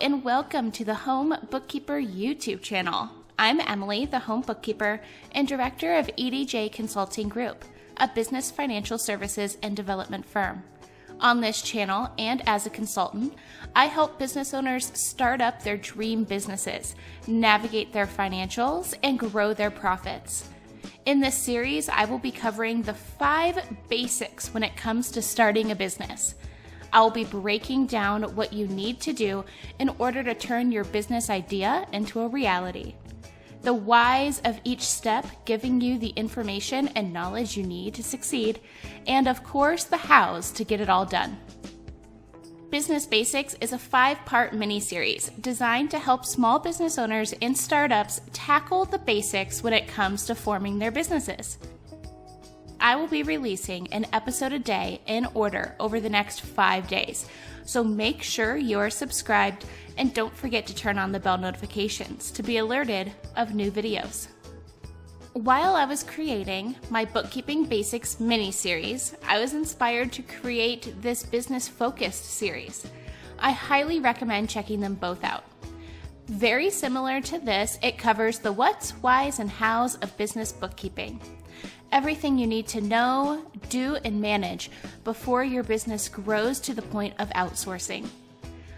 and welcome to the Home Bookkeeper YouTube channel. I'm Emily, the Home Bookkeeper and Director of EDJ Consulting Group, a business financial services and development firm. On this channel and as a consultant, I help business owners start up their dream businesses, navigate their financials, and grow their profits. In this series, I will be covering the 5 basics when it comes to starting a business. I will be breaking down what you need to do in order to turn your business idea into a reality. The whys of each step, giving you the information and knowledge you need to succeed, and of course the hows to get it all done. Business Basics is a 5-part mini-series designed to help small business owners and startups tackle the basics when it comes to forming their businesses. I will be releasing an episode a day in order over the next 5 days, so make sure you're subscribed and don't forget to turn on the bell notifications to be alerted of new videos. While I was creating my Bookkeeping Basics mini-series, I was inspired to create this business-focused series. I highly recommend checking them both out. Very similar to this, it covers the what's, whys, and hows of business bookkeeping. Everything you need to know, do, and manage before your business grows to the point of outsourcing.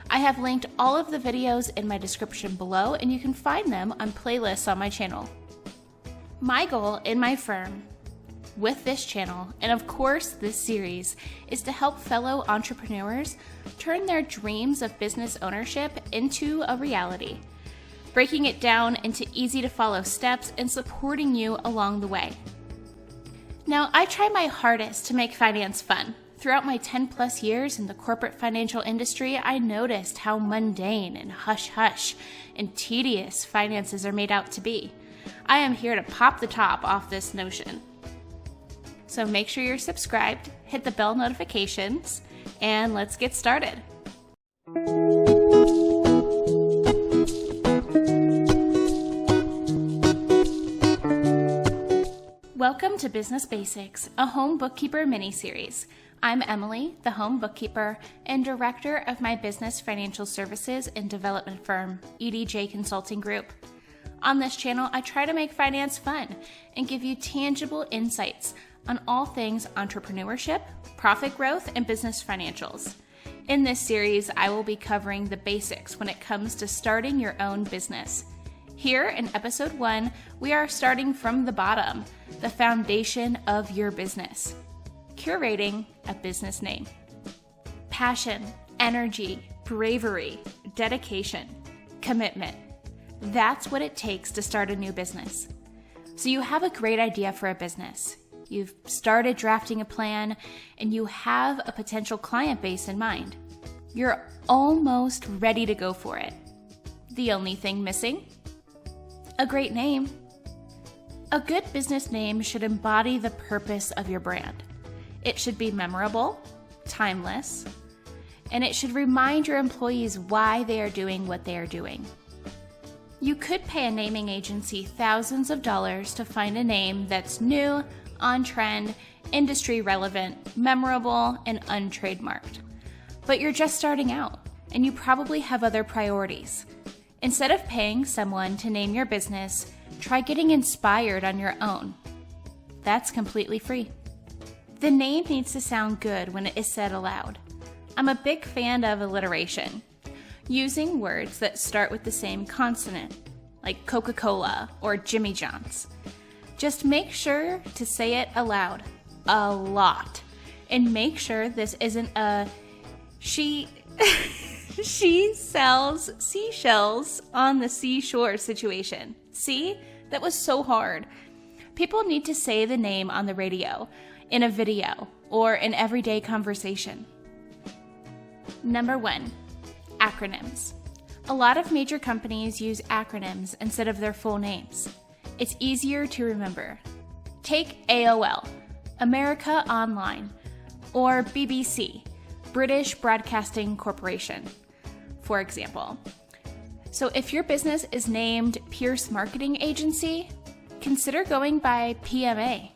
I have linked all of the videos in my description below, and you can find them on playlists on my channel. My goal in my firm, with this channel, and of course this series, is to help fellow entrepreneurs turn their dreams of business ownership into a reality, breaking it down into easy-to-follow steps and supporting you along the way. Now, I try my hardest to make finance fun. Throughout my 10+ years in the corporate financial industry, I noticed how mundane and hush-hush and tedious finances are made out to be. I am here to pop the top off this notion. So make sure you're subscribed, hit the bell notifications, and let's get started. Welcome to Business Basics, a home bookkeeper mini-series. I'm Emily, the Home Bookkeeper and Director of my business financial services and development firm, EDJ Consulting Group. On this channel, I try to make finance fun and give you tangible insights on all things entrepreneurship, profit growth, and business financials. In this series, I will be covering the basics when it comes to starting your own business. Here in episode 1, we are starting from the bottom, the foundation of your business. Curating a business name. Passion, energy, bravery, dedication, commitment. That's what it takes to start a new business. So you have a great idea for a business. You've started drafting a plan and you have a potential client base in mind. You're almost ready to go for it. The only thing missing? A great name. A good business name should embody the purpose of your brand. It should be memorable, timeless, and it should remind your employees why they are doing what they are doing. You could pay a naming agency thousands of dollars to find a name that's new, on trend, industry relevant, memorable, and untrademarked. But you're just starting out, and you probably have other priorities. Instead of paying someone to name your business, try getting inspired on your own. That's completely free. The name needs to sound good when it is said aloud. I'm a big fan of alliteration, using words that start with the same consonant, like Coca-Cola or Jimmy John's. Just make sure to say it aloud, a lot, and make sure this isn't a she sells seashells on the seashore situation. See? That was so hard. People need to say the name on the radio, in a video, or in everyday conversation. Number 1, acronyms. A lot of major companies use acronyms instead of their full names. It's easier to remember. Take AOL, America Online, or BBC, British Broadcasting Corporation, for example. So if your business is named Pierce Marketing Agency, consider going by PMA.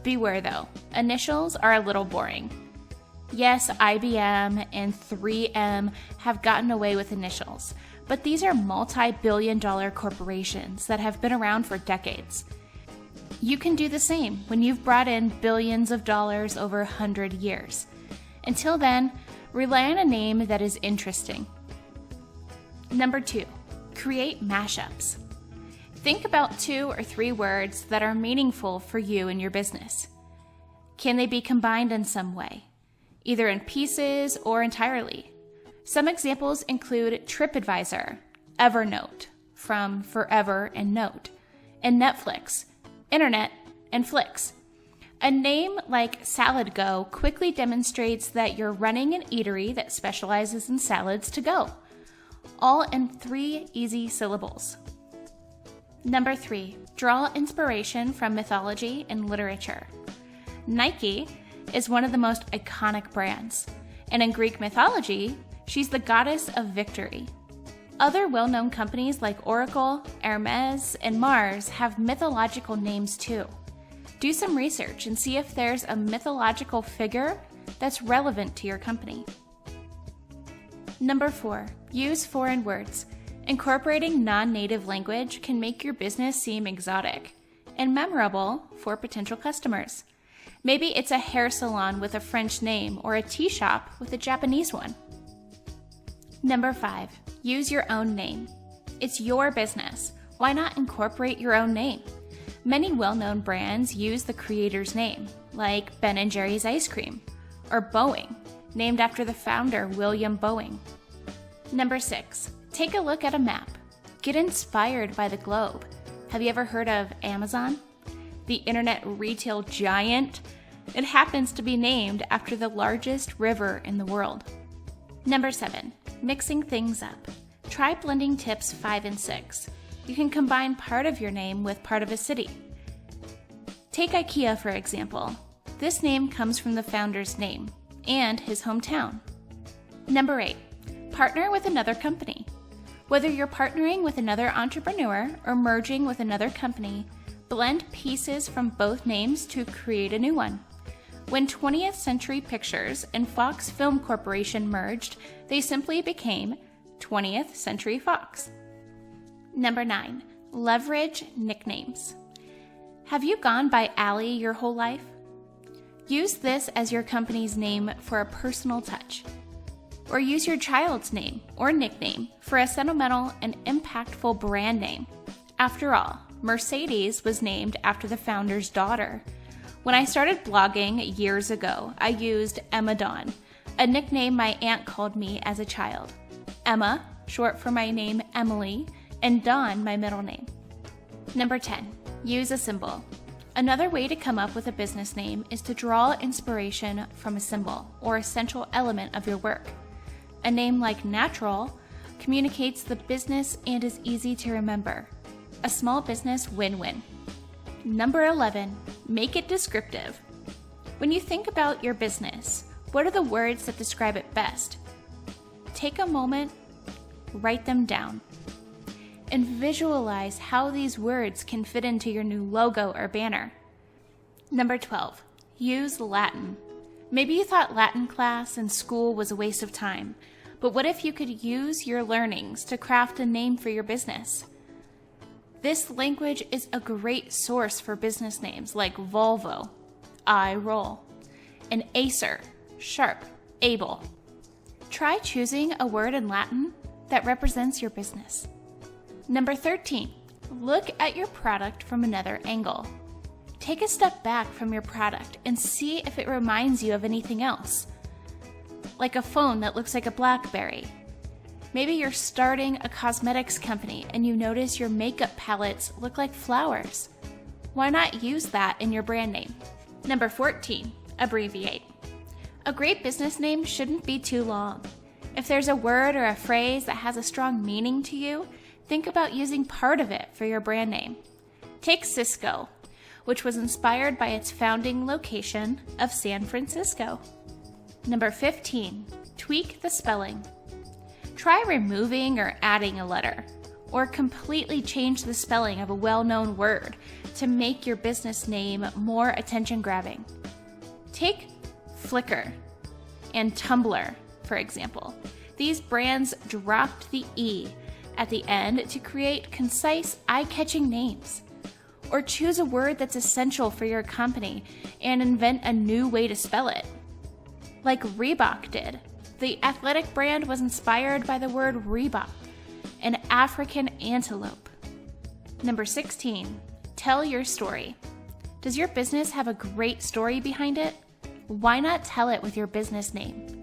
Beware though, initials are a little boring. Yes, IBM and 3M have gotten away with initials, but these are multi-billion-dollar corporations that have been around for decades. You can do the same when you've brought in billions of dollars over 100 years. Until then, rely on a name that is interesting. Number 2, create mashups. Think about 2 or 3 words that are meaningful for you and your business. Can they be combined in some way, either in pieces or entirely? Some examples include TripAdvisor, Evernote, from Forever and Note, and Netflix, Internet, and Flix. A name like Salad Go quickly demonstrates that you're running an eatery that specializes in salads to go, all in 3 easy syllables. Number 3, draw inspiration from mythology and literature. Nike is one of the most iconic brands, and in Greek mythology, she's the goddess of victory. Other well-known companies like Oracle, Hermes, and Mars have mythological names too. Do some research and see if there's a mythological figure that's relevant to your company. Number 4, use foreign words. Incorporating non-native language can make your business seem exotic and memorable for potential customers. Maybe it's a hair salon with a French name or a tea shop with a Japanese one. Number 5, use your own name. It's your business. Why not incorporate your own name? Many well-known brands use the creator's name, like Ben & Jerry's Ice Cream, or Boeing, named after the founder William Boeing. Number 6, take a look at a map. Get inspired by the globe. Have you ever heard of Amazon? The internet retail giant? It happens to be named after the largest river in the world. Number 7, mixing things up. Try blending tips 5 and 6. You can combine part of your name with part of a city. Take IKEA, for example. This name comes from the founder's name and his hometown. Number 8, partner with another company. Whether you're partnering with another entrepreneur or merging with another company, blend pieces from both names to create a new one. When 20th Century Pictures and Fox Film Corporation merged, they simply became 20th Century Fox. Number 9, leverage nicknames. Have you gone by Allie your whole life? Use this as your company's name for a personal touch. Or use your child's name or nickname for a sentimental and impactful brand name. After all, Mercedes was named after the founder's daughter. When I started blogging years ago, I used Emma Dawn, a nickname my aunt called me as a child. Emma, short for my name Emily, and Dawn, my middle name. Number 10, use a symbol. Another way to come up with a business name is to draw inspiration from a symbol or essential element of your work. A name like Natural communicates the business and is easy to remember. A small business win-win. Number 11, make it descriptive. When you think about your business, what are the words that describe it best? Take a moment, write them down, and visualize how these words can fit into your new logo or banner. Number 12, use Latin. Maybe you thought Latin class in school was a waste of time, but what if you could use your learnings to craft a name for your business? This language is a great source for business names like Volvo, iRoll, and Acer, Sharp, Able. Try choosing a word in Latin that represents your business. Number 13, look at your product from another angle. Take a step back from your product and see if it reminds you of anything else. Like a phone that looks like a BlackBerry. Maybe you're starting a cosmetics company and you notice your makeup palettes look like flowers. Why not use that in your brand name? Number 14, abbreviate. A great business name shouldn't be too long. If there's a word or a phrase that has a strong meaning to you, think about using part of it for your brand name. Take Cisco, which was inspired by its founding location of San Francisco. Number 15, tweak the spelling. Try removing or adding a letter, or completely change the spelling of a well-known word to make your business name more attention-grabbing. Take Flickr. and Tumblr, for example. These brands dropped the E at the end to create concise, eye-catching names. Or choose a word that's essential for your company and invent a new way to spell it. Like Reebok did. The athletic brand was inspired by the word Reebok, an African antelope. Number 16, tell your story. Does your business have a great story behind it? Why not tell it with your business name?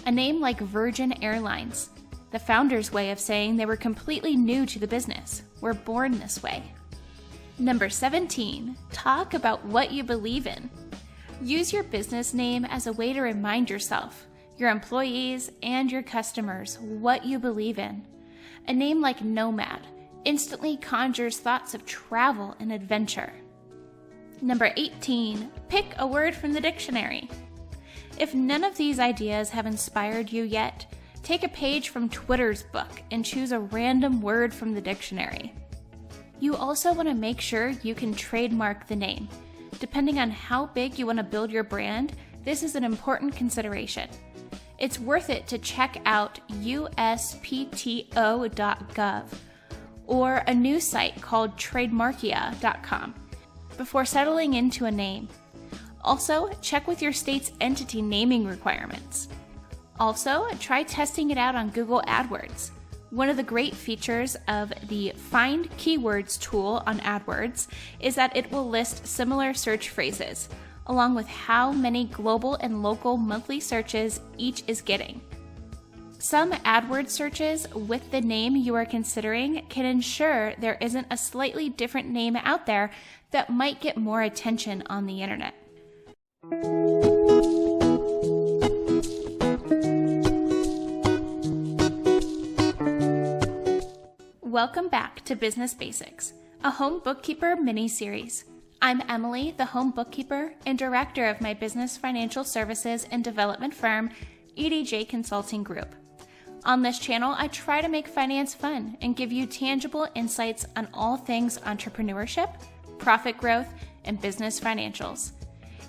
A name like Virgin Airlines, the founder's way of saying they were completely new to the business, were born this way. Number 17, talk about what you believe in. Use your business name as a way to remind yourself, your employees, and your customers what you believe in. A name like Nomad instantly conjures thoughts of travel and adventure. Number 18, pick a word from the dictionary. If none of these ideas have inspired you yet, take a page from Twitter's book and choose a random word from the dictionary. You also want to make sure you can trademark the name. Depending on how big you want to build your brand, this is an important consideration. It's worth it to check out uspto.gov or a new site called trademarkia.com before settling into a name. Also, check with your state's entity naming requirements. Also, try testing it out on Google AdWords. One of the great features of the Find Keywords tool on AdWords is that it will list similar search phrases, along with how many global and local monthly searches each is getting. Some AdWords searches with the name you are considering can ensure there isn't a slightly different name out there that might get more attention on the internet. Welcome back to Business Basics, a home bookkeeper mini-series. I'm Emily, the home bookkeeper and director of my business financial services and development firm, EDJ Consulting Group. On this channel, I try to make finance fun and give you tangible insights on all things entrepreneurship, profit growth, and business financials.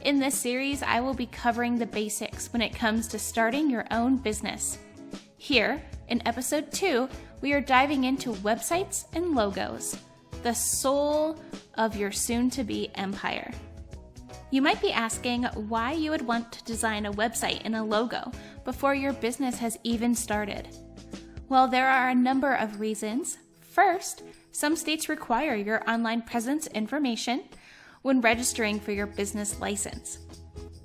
In this series, I will be covering the basics when it comes to starting your own business. Here, in episode 2, we are diving into websites and logos, the soul of your soon-to-be empire. You might be asking why you would want to design a website and a logo before your business has even started. Well, there are a number of reasons. First, some states require your online presence information when registering for your business license.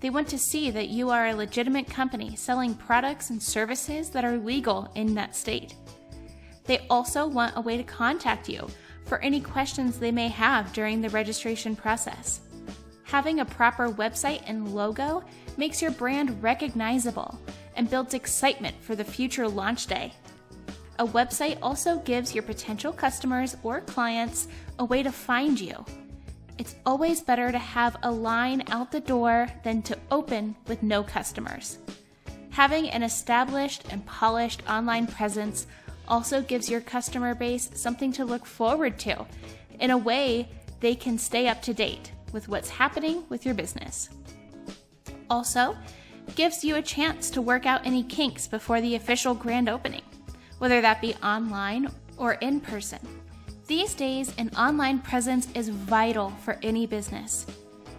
They want to see that you are a legitimate company selling products and services that are legal in that state. They also want a way to contact you for any questions they may have during the registration process. Having a proper website and logo makes your brand recognizable and builds excitement for the future launch day. A website also gives your potential customers or clients a way to find you. It's always better to have a line out the door than to open with no customers. Having an established and polished online presence also gives your customer base something to look forward to. In a way, they can stay up to date with what's happening with your business. Also, gives you a chance to work out any kinks before the official grand opening, whether that be online or in person. These days, an online presence is vital for any business,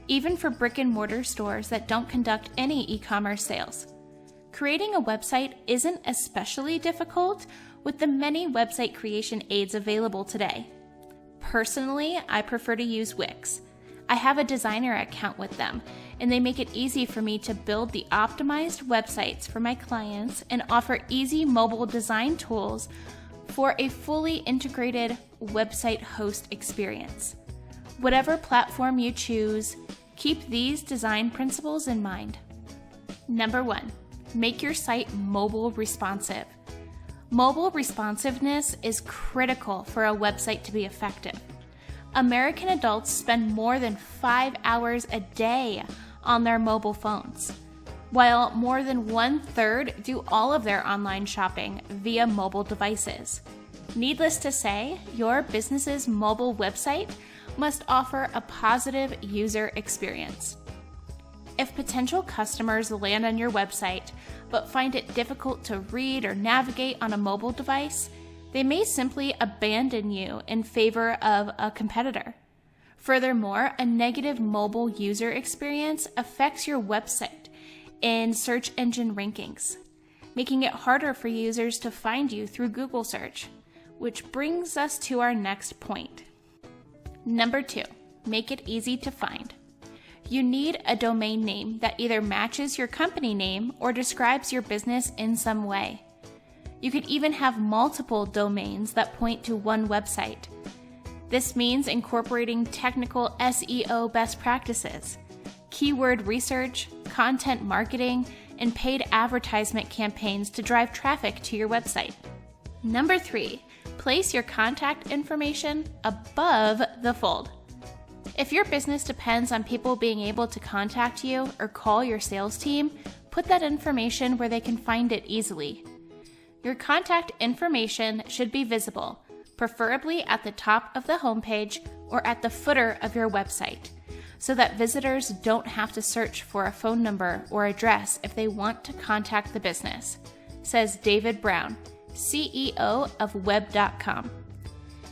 even for brick and mortar stores that don't conduct any e-commerce sales. Creating a website isn't especially difficult with the many website creation aids available today. Personally, I prefer to use Wix. I have a designer account with them, and they make it easy for me to build the optimized websites for my clients and offer easy mobile design tools for a fully integrated website host experience. Whatever platform you choose, keep these design principles in mind. Number 1, make your site mobile responsive. Mobile responsiveness is critical for a website to be effective. American adults spend more than 5 hours a day on their mobile phones, while more than 1/3 do all of their online shopping via mobile devices. Needless to say, your business's mobile website must offer a positive user experience. If potential customers land on your website but find it difficult to read or navigate on a mobile device, they may simply abandon you in favor of a competitor. Furthermore, a negative mobile user experience affects your website in search engine rankings, making it harder for users to find you through Google search, which brings us to our next point. Number 2, make it easy to find. You need a domain name that either matches your company name or describes your business in some way. You could even have multiple domains that point to one website. This means incorporating technical SEO best practices, keyword research, content marketing, and paid advertisement campaigns to drive traffic to your website. Number 3, place your contact information above the fold. If your business depends on people being able to contact you or call your sales team, put that information where they can find it easily. Your contact information should be visible, preferably at the top of the homepage or at the footer of your website, so that visitors don't have to search for a phone number or address if they want to contact the business, says David Brown, CEO of Web.com.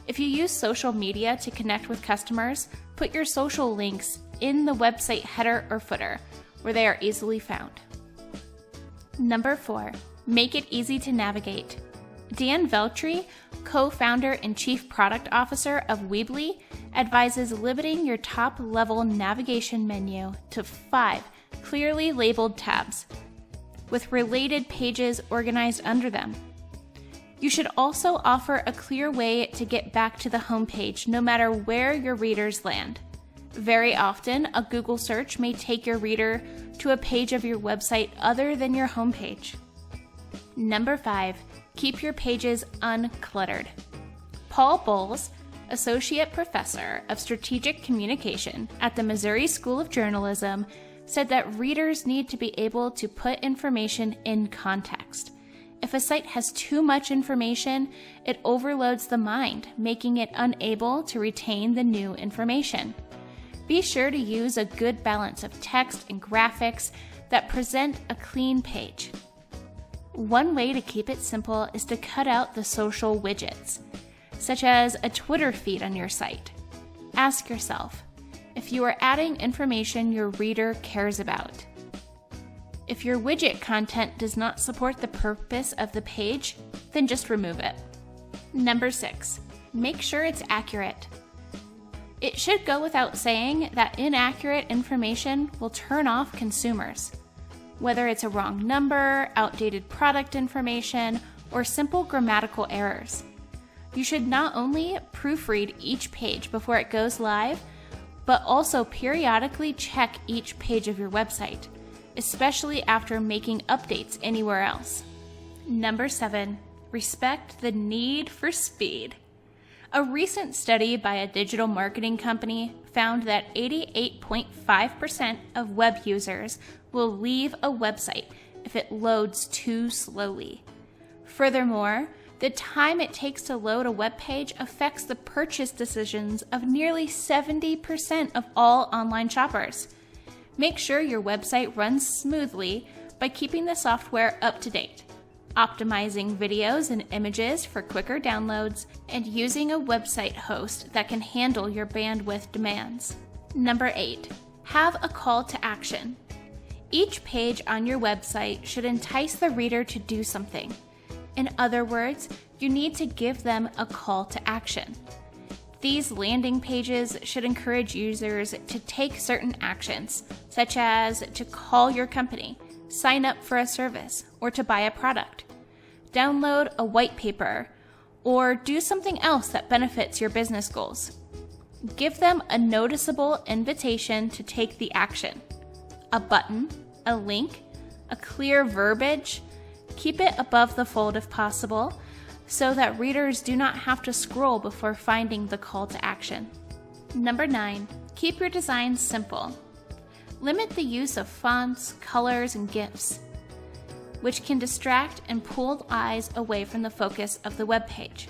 If you use social media to connect with customers, put your social links in the website header or footer, where they are easily found. Number 4, make it easy to navigate. Dan Veltri, co-founder and chief product officer of Weebly, advises limiting your top-level navigation menu to 5 clearly labeled tabs, with related pages organized under them. You should also offer a clear way to get back to the homepage no matter where your readers land. Very often, a Google search may take your reader to a page of your website other than your homepage. Number 5, keep your pages uncluttered. Paul Bowles, Associate Professor of Strategic Communication at the Missouri School of Journalism, said that readers need to be able to put information in context. If a site has too much information, it overloads the mind, making it unable to retain the new information. Be sure to use a good balance of text and graphics that present a clean page. One way to keep it simple is to cut out the social widgets, such as a Twitter feed on your site. Ask yourself if you are adding information your reader cares about. If your widget content does not support the purpose of the page, then just remove it. Number 6, make sure it's accurate. It should go without saying that inaccurate information will turn off consumers. Whether it's a wrong number, outdated product information, or simple grammatical errors. You should not only proofread each page before it goes live, but also periodically check each page of your website, especially after making updates anywhere else. Number 7, respect the need for speed. A recent study by a digital marketing company found that 88.5% of web users will leave a website if it loads too slowly. Furthermore, the time it takes to load a web page affects the purchase decisions of nearly 70% of all online shoppers. Make sure your website runs smoothly by keeping the software up to date, optimizing videos and images for quicker downloads, and using a website host that can handle your bandwidth demands. Number 8, have a call to action. Each page on your website should entice the reader to do something. In other words, you need to give them a call to action. These landing pages should encourage users to take certain actions, such as to call your company, sign up for a service, or to buy a product, download a white paper, or do something else that benefits your business goals. Give them a noticeable invitation to take the action. A button, a link, a clear verbiage. Keep it above the fold if possible, so that readers do not have to scroll before finding the call to action. Number 9, keep your designs simple. Limit the use of fonts, colors, and GIFs, which can distract and pull eyes away from the focus of the web page.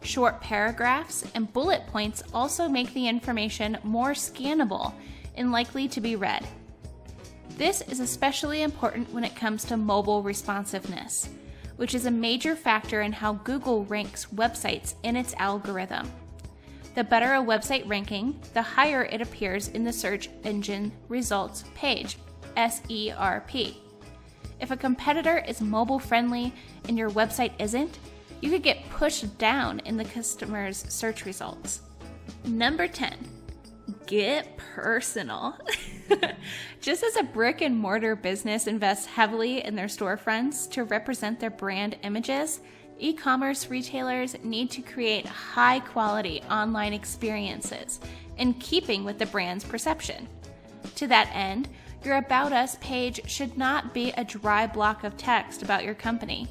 Short paragraphs and bullet points also make the information more scannable and likely to be read. This is especially important when it comes to mobile responsiveness, which is a major factor in how Google ranks websites in its algorithm. The better a website ranking, the higher it appears in the search engine results page, SERP. If a competitor is mobile friendly and your website isn't, you could get pushed down in the customer's search results. Number 10, get personal. Just as a brick and mortar business invests heavily in their storefronts to represent their brand images, e-commerce retailers need to create high-quality online experiences in keeping with the brand's perception. To that end, your About Us page should not be a dry block of text about your company.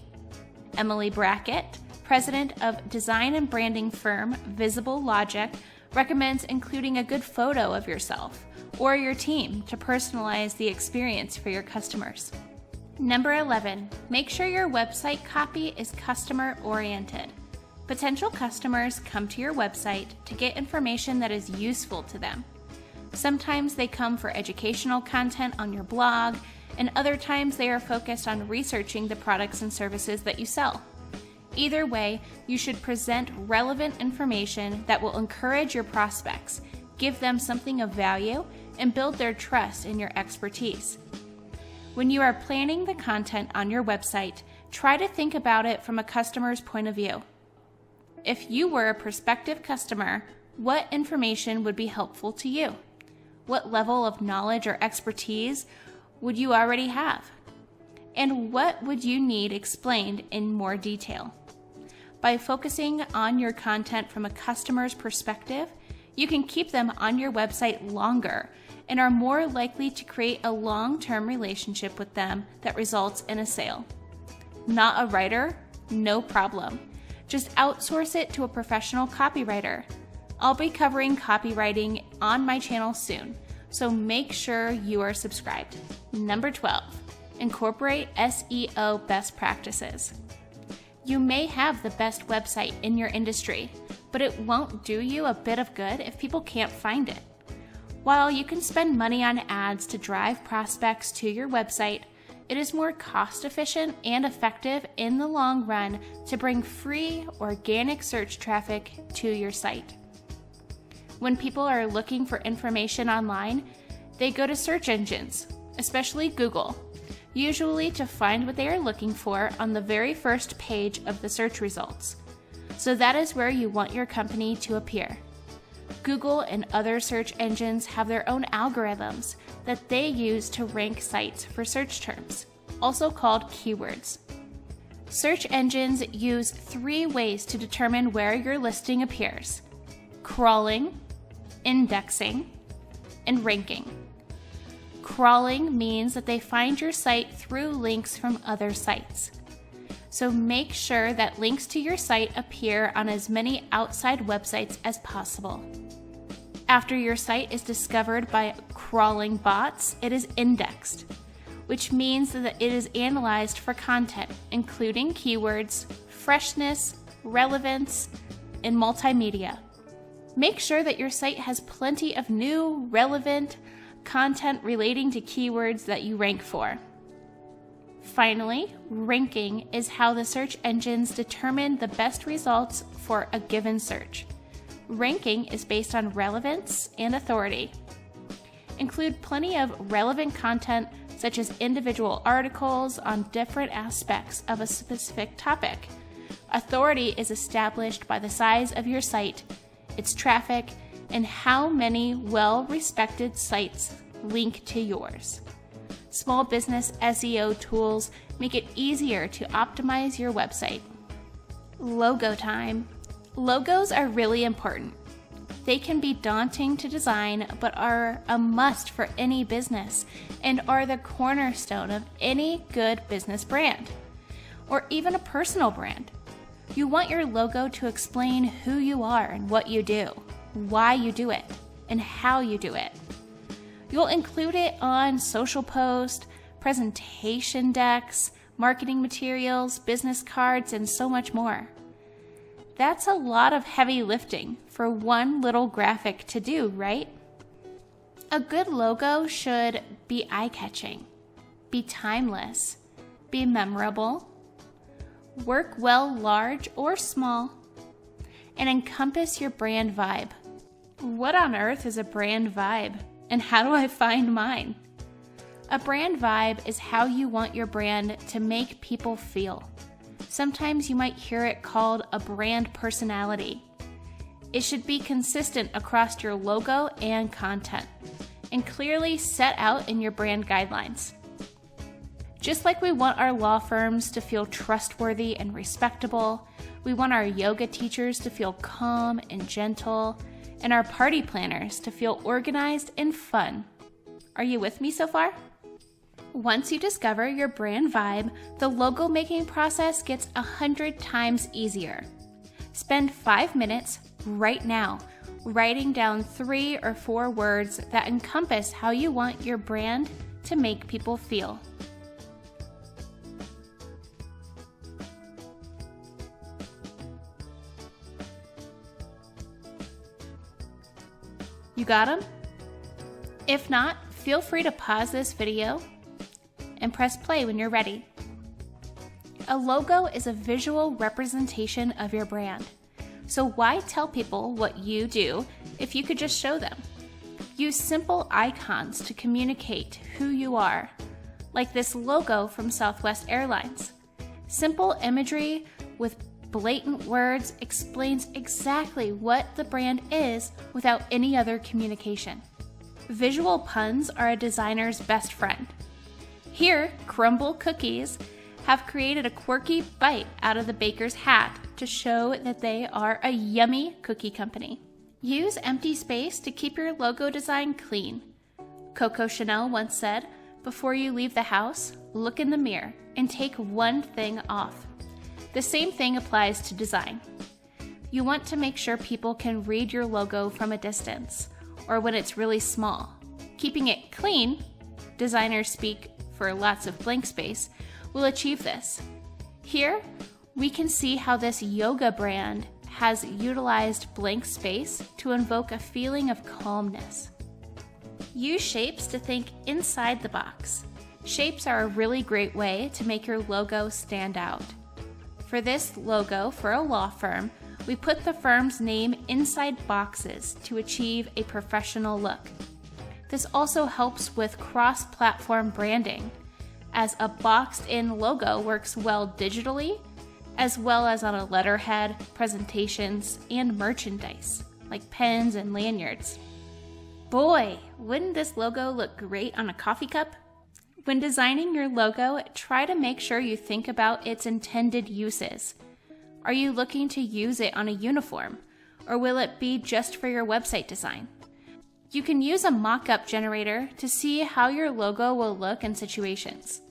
Emily Brackett, president of design and branding firm Visible Logic, recommends including a good photo of yourself or your team to personalize the experience for your customers. Number 11, make sure your website copy is customer-oriented. Potential customers come to your website to get information that is useful to them. Sometimes they come for educational content on your blog, and other times they are focused on researching the products and services that you sell. Either way, you should present relevant information that will encourage your prospects, give them something of value, and build their trust in your expertise. When you are planning the content on your website, try to think about it from a customer's point of view. If you were a prospective customer, what information would be helpful to you? What level of knowledge or expertise would you already have? And what would you need explained in more detail? By focusing on your content from a customer's perspective, you can keep them on your website longer and are more likely to create a long-term relationship with them that results in a sale. Not a writer? No problem. Just outsource it to a professional copywriter. I'll be covering copywriting on my channel soon, so make sure you are subscribed. Number 12, incorporate SEO best practices. You may have the best website in your industry, but it won't do you a bit of good if people can't find it. While you can spend money on ads to drive prospects to your website, it is more cost efficient and effective in the long run to bring free organic search traffic to your site. When people are looking for information online, they go to search engines, especially Google, usually to find what they are looking for on the very first page of the search results. So that is where you want your company to appear. Google and other search engines have their own algorithms that they use to rank sites for search terms, also called keywords. Search engines use 3 ways to determine where your listing appears: crawling, indexing, and ranking. Crawling means that they find your site through links from other sites. So make sure that links to your site appear on as many outside websites as possible. After your site is discovered by crawling bots, it is indexed, which means that it is analyzed for content, including keywords, freshness, relevance, and multimedia. Make sure that your site has plenty of new, relevant content relating to keywords that you rank for. Finally, ranking is how the search engines determine the best results for a given search. Ranking is based on relevance and authority. Include plenty of relevant content such as individual articles on different aspects of a specific topic. Authority is established by the size of your site, its traffic, and how many well-respected sites link to yours. Small business SEO tools make it easier to optimize your website. Logo time. Logos are really important. They can be daunting to design, but are a must for any business and are the cornerstone of any good business brand, or even a personal brand. You want your logo to explain who you are and what you do, why you do it, and how you do it. You'll include it on social posts, presentation decks, marketing materials, business cards, and so much more. That's a lot of heavy lifting for one little graphic to do, right? A good logo should be eye-catching, be timeless, be memorable, work well large or small, and encompass your brand vibe. What on earth is a brand vibe, and how do I find mine? A brand vibe is how you want your brand to make people feel. Sometimes you might hear it called a brand personality. It should be consistent across your logo and content, and clearly set out in your brand guidelines. Just like we want our law firms to feel trustworthy and respectable, we want our yoga teachers to feel calm and gentle, and our party planners to feel organized and fun. Are you with me so far? Once you discover your brand vibe, the logo making process gets 100 times easier. Spend 5 minutes right now writing down 3 or 4 words that encompass how you want your brand to make people feel. You got them? If not, feel free to pause this video and press play when you're ready. A logo is a visual representation of your brand. So why tell people what you do if you could just show them? Use simple icons to communicate who you are, like this logo from Southwest Airlines. Simple imagery with blatant words explains exactly what the brand is without any other communication. Visual puns are a designer's best friend. Here, Crumble Cookies have created a quirky bite out of the baker's hat to show that they are a yummy cookie company. Use empty space to keep your logo design clean. Coco Chanel once said, "Before you leave the house, look in the mirror and take one thing off." The same thing applies to design. You want to make sure people can read your logo from a distance, or when it's really small. Keeping it clean, designers speak for lots of blank space, will achieve this. Here, we can see how this yoga brand has utilized blank space to invoke a feeling of calmness. Use shapes to think inside the box. Shapes are a really great way to make your logo stand out. For this logo for a law firm, we put the firm's name inside boxes to achieve a professional look. This also helps with cross-platform branding, as a boxed-in logo works well digitally, as well as on a letterhead, presentations, and merchandise, like pens and lanyards. Boy, wouldn't this logo look great on a coffee cup? When designing your logo, try to make sure you think about its intended uses. Are you looking to use it on a uniform, or will it be just for your website design? You can use a mock-up generator to see how your logo will look in situations.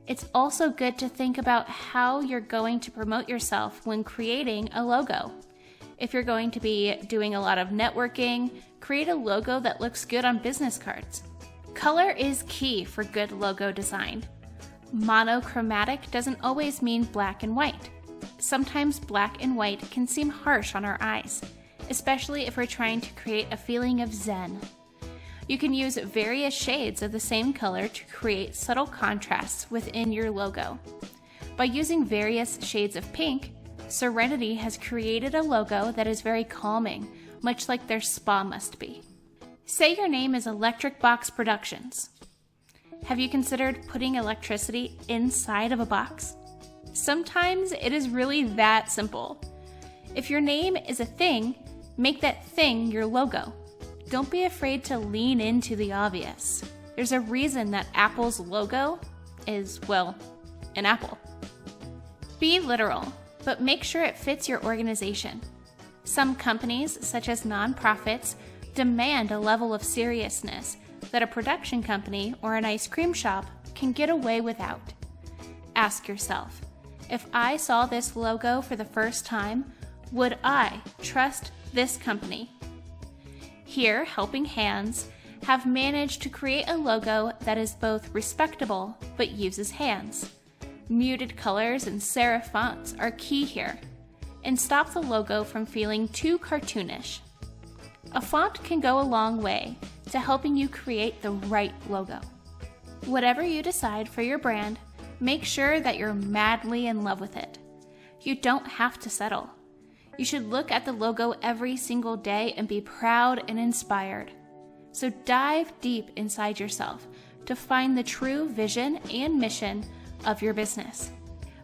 It's also good to think about how you're going to promote yourself when creating a logo. If you're going to be doing a lot of networking, create a logo that looks good on business cards. Color is key for good logo design. Monochromatic doesn't always mean black and white. Sometimes black and white can seem harsh on our eyes, especially if we're trying to create a feeling of zen. You can use various shades of the same color to create subtle contrasts within your logo. By using various shades of pink, Serenity has created a logo that is very calming, much like their spa must be. Say your name is Electric Box Productions. Have you considered putting electricity inside of a box? Sometimes it is really that simple. If your name is a thing, make that thing your logo. Don't be afraid to lean into the obvious. There's a reason that Apple's logo is, well, an apple. Be literal, but make sure it fits your organization. Some companies, such as nonprofits, demand a level of seriousness that a production company or an ice cream shop can get away without. Ask yourself, if I saw this logo for the first time, would I trust this company? Here, Helping Hands have managed to create a logo that is both respectable but uses hands. Muted colors and serif fonts are key here, and stop the logo from feeling too cartoonish. A font can go a long way to helping you create the right logo. Whatever you decide for your brand, make sure that you're madly in love with it. You don't have to settle. You should look at the logo every single day and be proud and inspired. So dive deep inside yourself to find the true vision and mission of your business.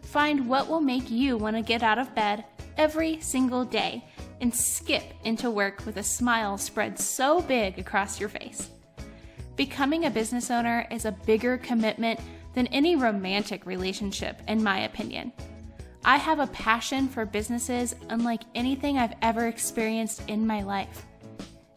Find what will make you want to get out of bed every single day and skip into work with a smile spread so big across your face. Becoming a business owner is a bigger commitment than any romantic relationship, in my opinion. I have a passion for businesses unlike anything I've ever experienced in my life.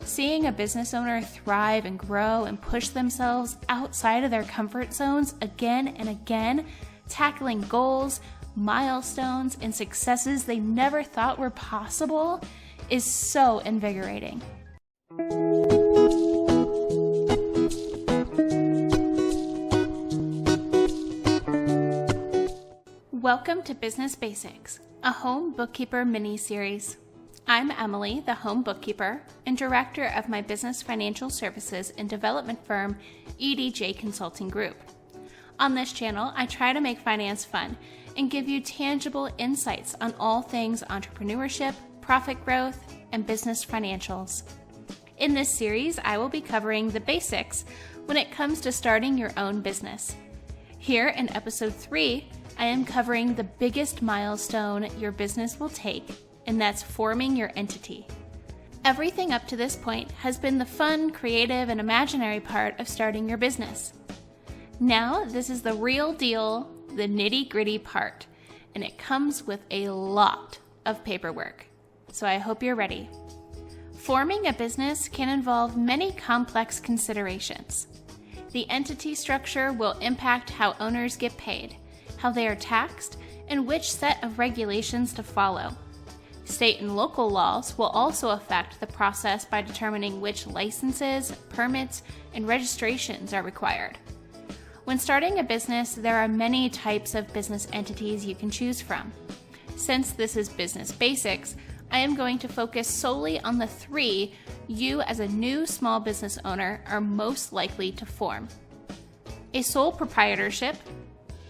Seeing a business owner thrive and grow and push themselves outside of their comfort zones again and again, tackling goals, milestones, and successes they never thought were possible is so invigorating. Welcome to Business Basics, a home bookkeeper mini-series. I'm Emily, the home bookkeeper and director of my business financial services and development firm, EDJ Consulting Group. On this channel, I try to make finance fun and give you tangible insights on all things entrepreneurship, profit growth, and business financials. In this series, I will be covering the basics when it comes to starting your own business. Here in episode 3, I am covering the biggest milestone your business will take, and that's forming your entity. Everything up to this point has been the fun, creative, and imaginary part of starting your business. Now, this is the real deal, the nitty-gritty part, and it comes with a lot of paperwork. So I hope you're ready. Forming a business can involve many complex considerations. The entity structure will impact how owners get paid, how they are taxed, and which set of regulations to follow. State and local laws will also affect the process by determining which licenses, permits, and registrations are required. When starting a business, there are many types of business entities you can choose from. Since this is Business Basics, I am going to focus solely on the 3 you as a new small business owner are most likely to form: a sole proprietorship,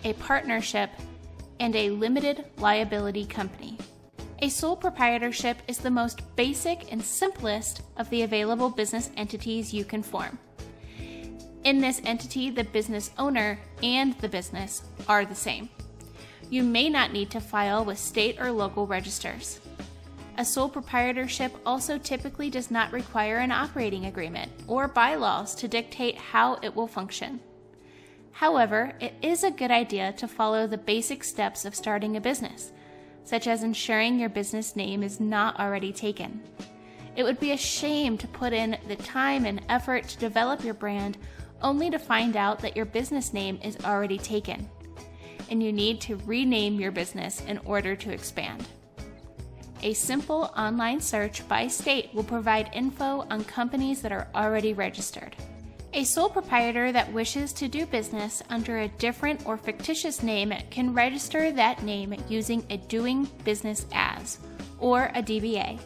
a partnership, and a limited liability company. A sole proprietorship is the most basic and simplest of the available business entities you can form. In this entity, the business owner and the business are the same. You may not need to file with state or local registers. A sole proprietorship also typically does not require an operating agreement or bylaws to dictate how it will function. However, it is a good idea to follow the basic steps of starting a business, such as ensuring your business name is not already taken. It would be a shame to put in the time and effort to develop your brand only to find out that your business name is already taken, and you need to rename your business in order to expand. A simple online search by state will provide info on companies that are already registered. A sole proprietor that wishes to do business under a different or fictitious name can register that name using a Doing Business As, or a DBA.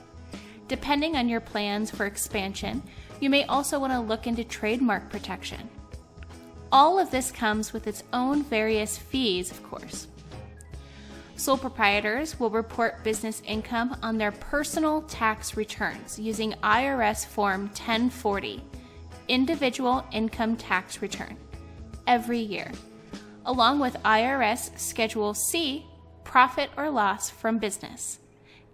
Depending on your plans for expansion, you may also want to look into trademark protection. All of this comes with its own various fees, of course. Sole proprietors will report business income on their personal tax returns using IRS Form 1040, Individual Income Tax Return, every year, along with IRS Schedule C, Profit or Loss from Business,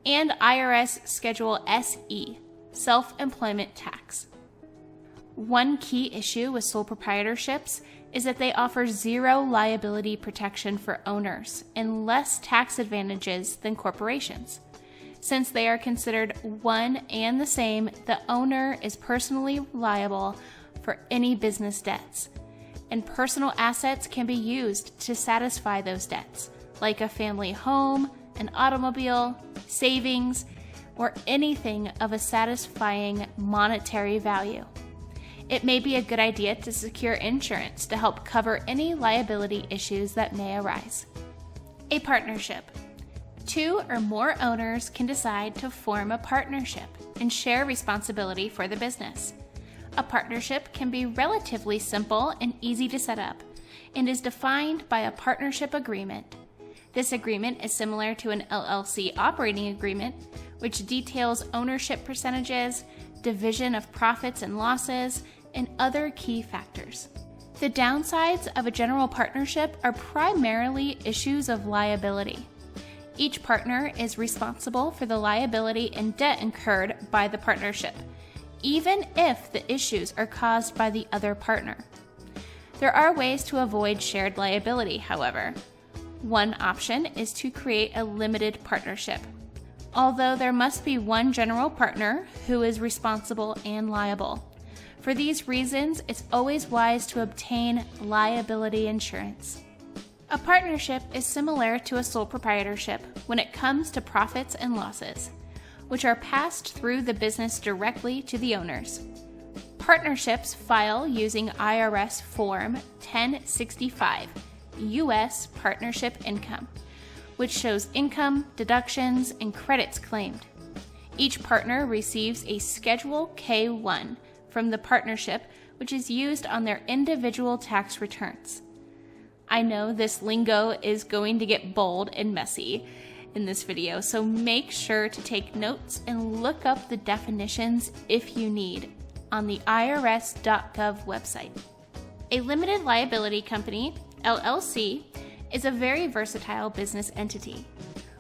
and IRS Schedule SE, Self-Employment Tax. One key issue with sole proprietorships is that they offer zero liability protection for owners and less tax advantages than corporations. Since they are considered one and the same, the owner is personally liable for any business debts, and personal assets can be used to satisfy those debts, like a family home, an automobile, savings, or anything of a satisfying monetary value. It may be a good idea to secure insurance to help cover any liability issues that may arise. A partnership. 2 or more owners can decide to form a partnership and share responsibility for the business. A partnership can be relatively simple and easy to set up and is defined by a partnership agreement. This agreement is similar to an LLC operating agreement, which details ownership percentages, division of profits and losses, and other key factors. The downsides of a general partnership are primarily issues of liability. Each partner is responsible for the liability and debt incurred by the partnership, even if the issues are caused by the other partner. There are ways to avoid shared liability, however. One option is to create a limited partnership. Although there must be one general partner who is responsible and liable. For these reasons, it's always wise to obtain liability insurance. A partnership is similar to a sole proprietorship when it comes to profits and losses, which are passed through the business directly to the owners. Partnerships file using IRS Form 1065, U.S. Partnership Income, which shows income, deductions, and credits claimed. Each partner receives a Schedule K-1 from the partnership, which is used on their individual tax returns. I know this lingo is going to get bold and messy in this video, so make sure to take notes and look up the definitions if you need on the irs.gov website. A limited liability company, LLC, is a very versatile business entity,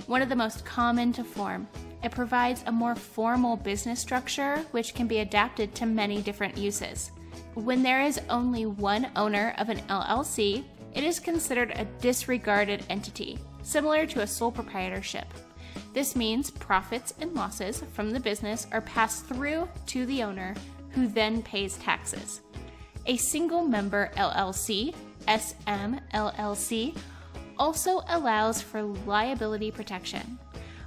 one of the most common to form. It provides a more formal business structure which can be adapted to many different uses. When there is only one owner of an LLC, it is considered a disregarded entity, similar to a sole proprietorship. This means profits and losses from the business are passed through to the owner, who then pays taxes. A single member LLC, SMLLC, also allows for liability protection,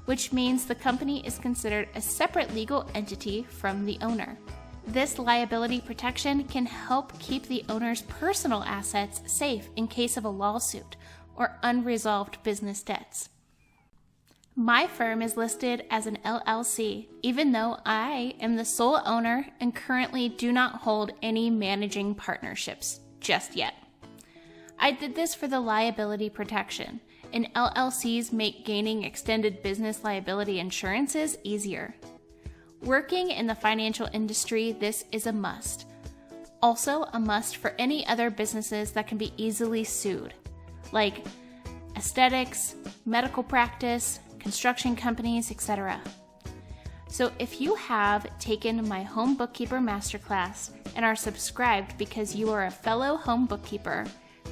which means the company is considered a separate legal entity from the owner. This liability protection can help keep the owner's personal assets safe in case of a lawsuit or unresolved business debts. My firm is listed as an LLC, even though I am the sole owner and currently do not hold any managing partnerships just yet. I did this for the liability protection, and LLCs make gaining extended business liability insurances easier. Working in the financial industry, this is a must. Also a must for any other businesses that can be easily sued, like aesthetics, medical practice, construction companies, etc. So if you have taken my Home Bookkeeper Masterclass and are subscribed because you are a fellow home bookkeeper,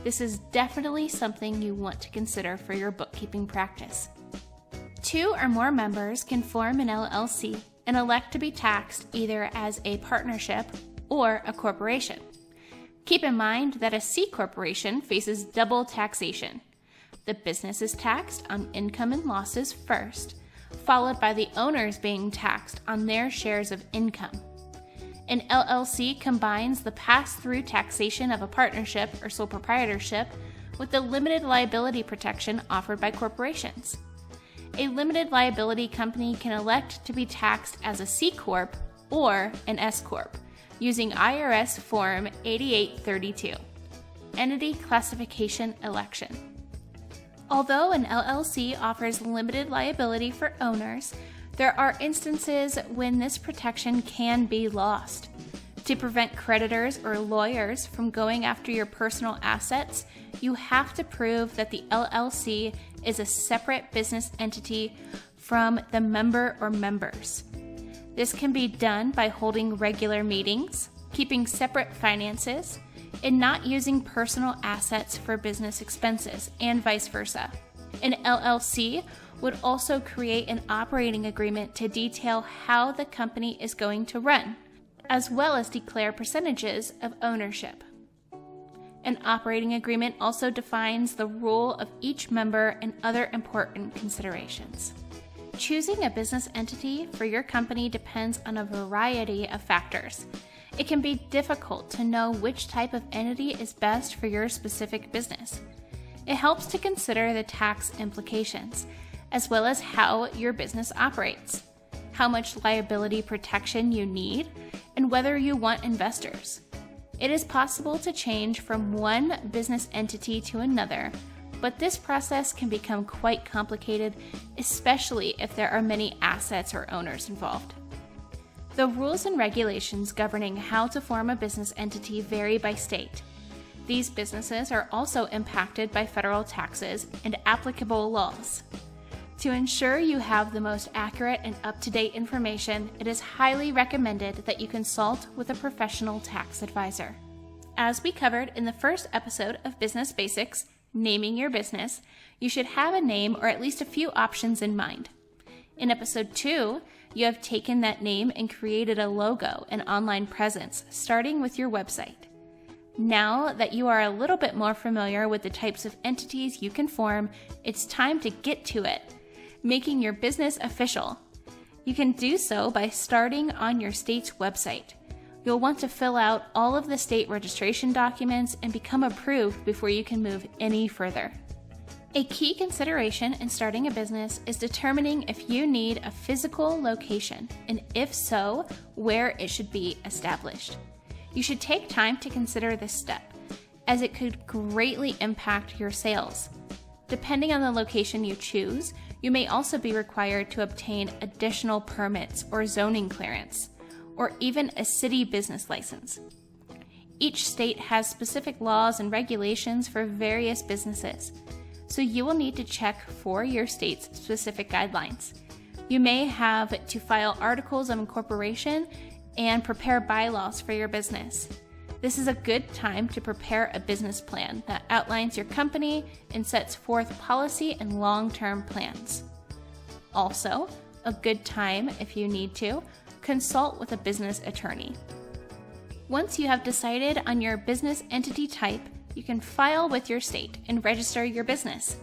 this is definitely something you want to consider for your bookkeeping practice. 2 or more members can form an LLC and elect to be taxed either as a partnership or a corporation. Keep in mind that a C corporation faces double taxation. The business is taxed on income and losses first, followed by the owners being taxed on their shares of income. An LLC combines the pass-through taxation of a partnership or sole proprietorship with the limited liability protection offered by corporations. A limited liability company can elect to be taxed as a C Corp or an S Corp using IRS Form 8832, Entity Classification Election. Although an LLC offers limited liability for owners, there are instances when this protection can be lost. To prevent creditors or lawyers from going after your personal assets, you have to prove that the LLC is a separate business entity from the member or members. This can be done by holding regular meetings, keeping separate finances, and not using personal assets for business expenses, and vice versa. An LLC would also create an operating agreement to detail how the company is going to run, as well as declare percentages of ownership. An operating agreement also defines the role of each member and other important considerations. Choosing a business entity for your company depends on a variety of factors. It can be difficult to know which type of entity is best for your specific business. It helps to consider the tax implications, as well as how your business operates, how much liability protection you need, and whether you want investors. It is possible to change from one business entity to another, but this process can become quite complicated, especially if there are many assets or owners involved. The rules and regulations governing how to form a business entity vary by state. These businesses are also impacted by federal taxes and applicable laws. To ensure you have the most accurate and up-to-date information, it is highly recommended that you consult with a professional tax advisor. As we covered in the first episode of Business Basics, Naming Your Business, you should have a name or at least a few options in mind. In episode 2, you have taken that name and created a logo and online presence, starting with your website. Now that you are a little bit more familiar with the types of entities you can form, it's time to get to it, making your business official. You can do so by starting on your state's website. You'll want to fill out all of the state registration documents and become approved before you can move any further. A key consideration in starting a business is determining if you need a physical location, and if so, where it should be established. You should take time to consider this step, as it could greatly impact your sales. Depending on the location you choose, you may also be required to obtain additional permits or zoning clearance, or even a city business license. Each state has specific laws and regulations for various businesses, so you will need to check for your state's specific guidelines. You may have to file articles of incorporation and prepare bylaws for your business. This is a good time to prepare a business plan that outlines your company and sets forth policy and long-term plans. Also, a good time, if you need to, consult with a business attorney. Once you have decided on your business entity type, you can file with your state and register your business.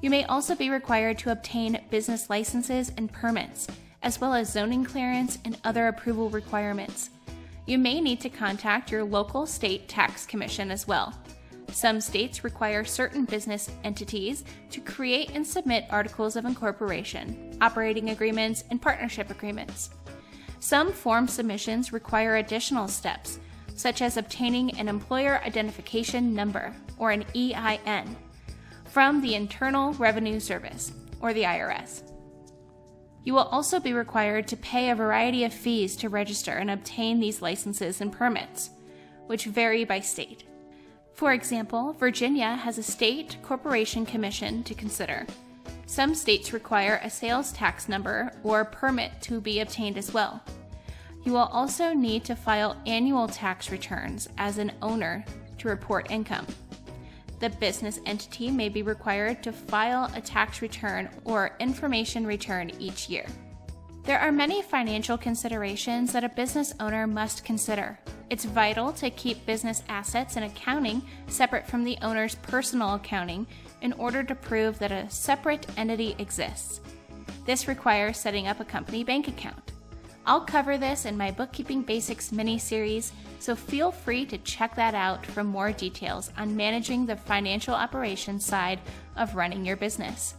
You may also be required to obtain business licenses and permits, as well as zoning clearance and other approval requirements. You may need to contact your local state tax commission as well. Some states require certain business entities to create and submit articles of incorporation, operating agreements, and partnership agreements. Some form submissions require additional steps, such as obtaining an employer identification number, or an EIN, from the Internal Revenue Service, or the IRS. You will also be required to pay a variety of fees to register and obtain these licenses and permits, which vary by state. For example, Virginia has a state corporation commission to consider. Some states require a sales tax number or permit to be obtained as well. You will also need to file annual tax returns as an owner to report income. The business entity may be required to file a tax return or information return each year. There are many financial considerations that a business owner must consider. It's vital to keep business assets and accounting separate from the owner's personal accounting in order to prove that a separate entity exists. This requires setting up a company bank account. I'll cover this in my Bookkeeping Basics mini-series, so feel free to check that out for more details on managing the financial operations side of running your business.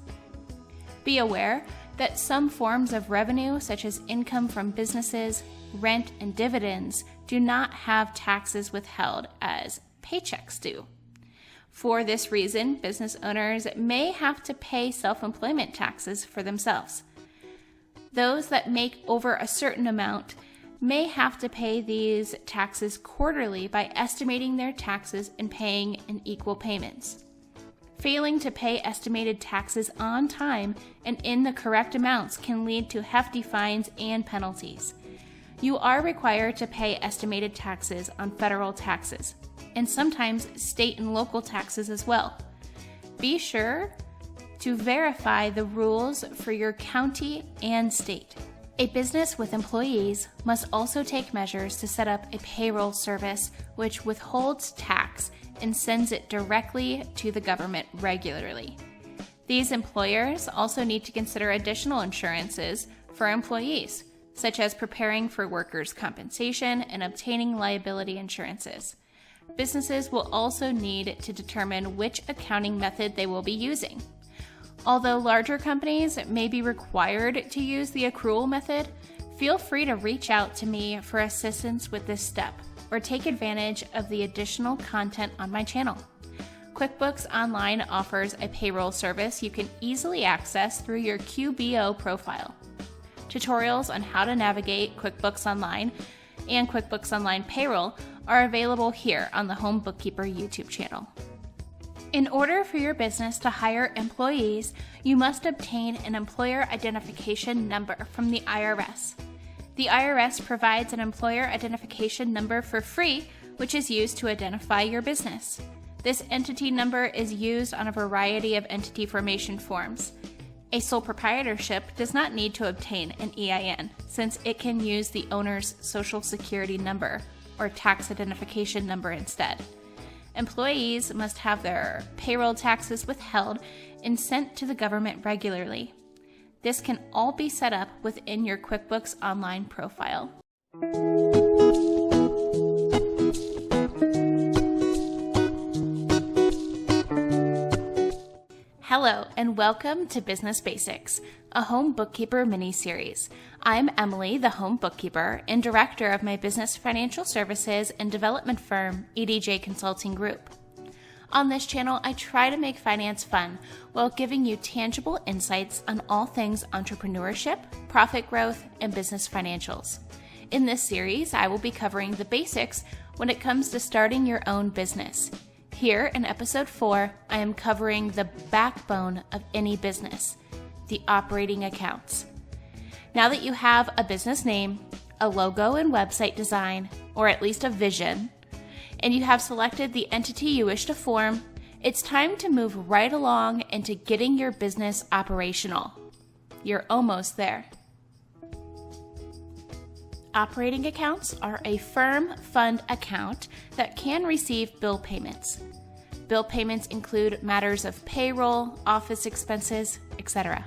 Be aware that some forms of revenue, such as income from businesses, rent, and dividends, do not have taxes withheld as paychecks do. For this reason, business owners may have to pay self-employment taxes for themselves. Those that make over a certain amount may have to pay these taxes quarterly by estimating their taxes and paying in equal payments. Failing to pay estimated taxes on time and in the correct amounts can lead to hefty fines and penalties. You are required to pay estimated taxes on federal taxes, and sometimes state and local taxes as well. Be sure to verify the rules for your county and state. A business with employees must also take measures to set up a payroll service which withholds tax and sends it directly to the government regularly. These employers also need to consider additional insurances for employees, such as preparing for workers' compensation and obtaining liability insurances. Businesses will also need to determine which accounting method they will be using. Although larger companies may be required to use the accrual method, Feel free to reach out to me for assistance with this step or take advantage of the additional content on my channel. QuickBooks Online offers a payroll service you can easily access through your QBO profile. Tutorials on how to navigate QuickBooks Online and QuickBooks Online Payroll are available here on the Home Bookkeeper YouTube channel. In order for your business to hire employees, you must obtain an employer identification number from the IRS. The IRS provides an employer identification number for free, which is used to identify your business. This entity number is used on a variety of entity formation forms. A sole proprietorship does not need to obtain an EIN, since it can use the owner's Social Security number or tax identification number instead. Employees must have their payroll taxes withheld and sent to the government regularly. This can all be set up within your QuickBooks Online profile. Hello, and welcome to Business Basics, a home bookkeeper mini-series. I'm Emily, the home bookkeeper and director of my business financial services and development firm, EDJ Consulting Group. On this channel, I try to make finance fun while giving you tangible insights on all things entrepreneurship, profit growth, and business financials. In this series, I will be covering the basics when it comes to starting your own business. Here in episode 4, I am covering the backbone of any business, the operating accounts. Now that you have a business name, a logo and website design, or at least a vision, and you have selected the entity you wish to form, it's time to move right along into getting your business operational. You're almost there. Operating accounts are a firm fund account that can receive bill payments. Bill payments include matters of payroll, office expenses, etc.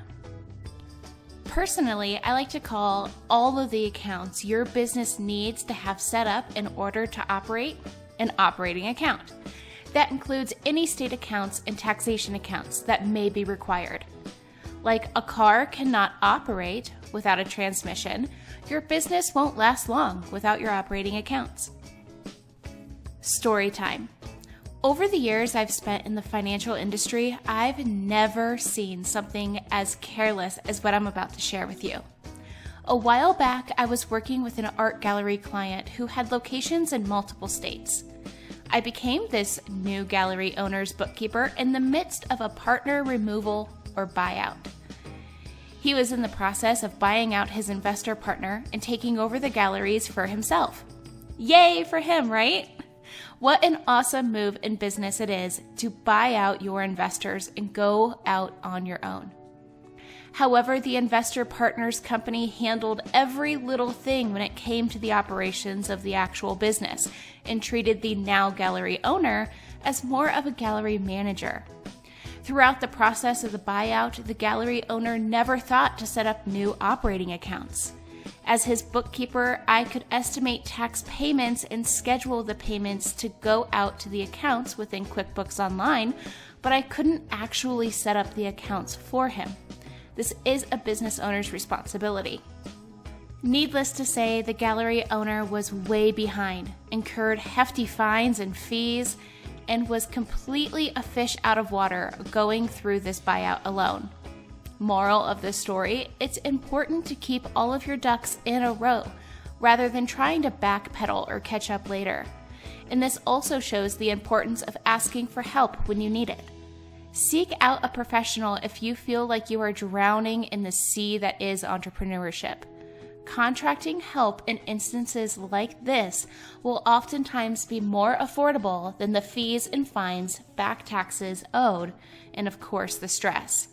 Personally, I like to call all of the accounts your business needs to have set up in order to operate an operating account. That includes any state accounts and taxation accounts that may be required. Like a car cannot operate without a transmission, your business won't last long without your operating accounts. Story time. Over the years I've spent in the financial industry, I've never seen something as careless as what I'm about to share with you. A while back, I was working with an art gallery client who had locations in multiple states. I became this new gallery owner's bookkeeper in the midst of a partner removal or buyout. He was in the process of buying out his investor partner and taking over the galleries for himself. Yay for him, right? What an awesome move in business it is to buy out your investors and go out on your own. However, the investor partner's company handled every little thing when it came to the operations of the actual business and treated the now gallery owner as more of a gallery manager. Throughout the process of the buyout, the gallery owner never thought to set up new operating accounts. As his bookkeeper, I could estimate tax payments and schedule the payments to go out to the accounts within QuickBooks Online, but I couldn't actually set up the accounts for him. This is a business owner's responsibility. Needless to say, the gallery owner was way behind, incurred hefty fines and fees, and was completely a fish out of water going through this buyout alone. Moral of the story, it's important to keep all of your ducks in a row rather than trying to backpedal or catch up later. And this also shows the importance of asking for help when you need it. Seek out a professional if you feel like you are drowning in the sea that is entrepreneurship. Contracting help in instances like this will oftentimes be more affordable than the fees and fines, back taxes owed, and of course the stress.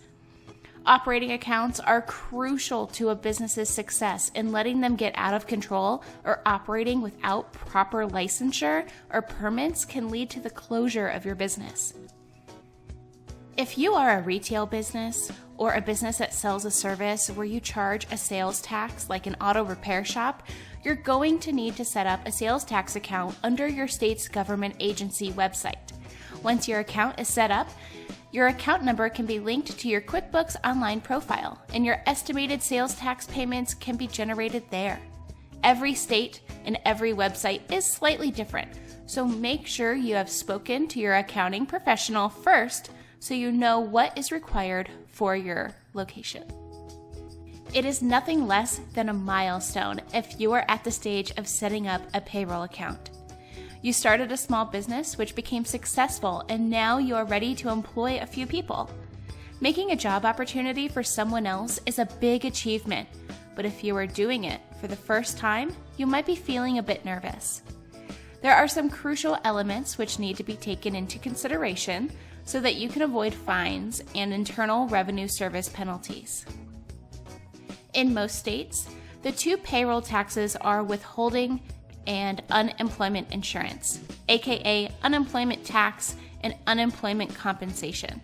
Operating accounts are crucial to a business's success, and letting them get out of control or operating without proper licensure or permits can lead to the closure of your business. If you are a retail business or a business that sells a service where you charge a sales tax like an auto repair shop, you're going to need to set up a sales tax account under your state's government agency website. Once your account is set up, Your account number can be linked to your QuickBooks Online profile, and your estimated sales tax payments can be generated there. Every state and every website is slightly different, so make sure you have spoken to your accounting professional first so you know what is required for your location. It is nothing less than a milestone if you are at the stage of setting up a payroll account. You started a small business which became successful, and now you are ready to employ a few people. Making a job opportunity for someone else is a big achievement, but if you are doing it for the first time, you might be feeling a bit nervous. There are some crucial elements which need to be taken into consideration so that you can avoid fines and Internal Revenue Service penalties. In most states, the two payroll taxes are withholding and unemployment insurance, aka unemployment tax and unemployment compensation.